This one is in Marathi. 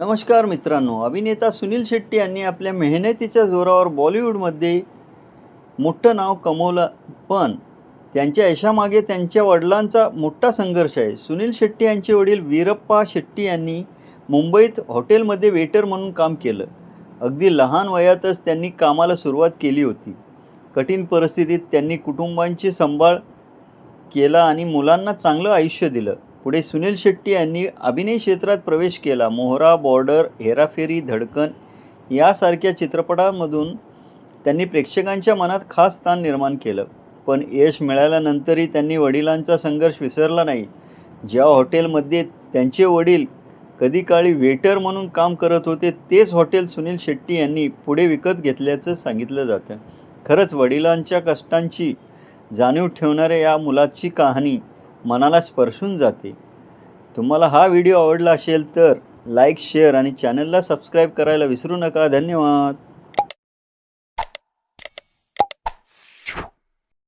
नमस्कार मित्रांनो, अभिनेता सुनील शेट्टी यांनी आपल्या मेहनतीच्या जोरावर बॉलिवूडमध्ये मोठं नाव कमवलं, पण त्यांच्या यशामागे त्यांच्या वडिलांचा मोठा संघर्ष आहे. सुनील शेट्टी यांचे वडील वीरप्पा शेट्टी यांनी मुंबईत हॉटेलमध्ये वेटर म्हणून काम केलं. अगदी लहान वयातच त्यांनी कामाला सुरुवात केली होती. कठीण परिस्थितीत त्यांनी कुटुंबांची सांभाळ केला आणि मुलांना चांगलं आयुष्य दिलं. पुढे सुनील शेट्टी यांनी अभिनय क्षेत्रात प्रवेश केला. मोहरा, बॉर्डर, हेराफेरी, धडकन यासारख्या चित्रपटांमधून त्यांनी प्रेक्षकांच्या मनात खास स्थान निर्माण केलं. पण यश मिळाल्यानंतरही त्यांनी वडिलांचा संघर्ष विसरला नाही. ज्या हॉटेलमध्ये त्यांचे वडील कधी काळी वेटर म्हणून काम करत होते, तेच हॉटेल सुनील शेट्टी यांनी पुढे विकत घेतल्याचं सांगितलं जातं. खरंच वडिलांच्या कष्टांची जाणीव ठेवणाऱ्या या मुलाची कहाणी मनाला स्पर्शून जाते. तुम्हाला हा व्हिडिओ आवडला असेल तर लाईक, शेअर आणि चॅनलला सबस्क्राईब करायला विसरू नका. धन्यवाद.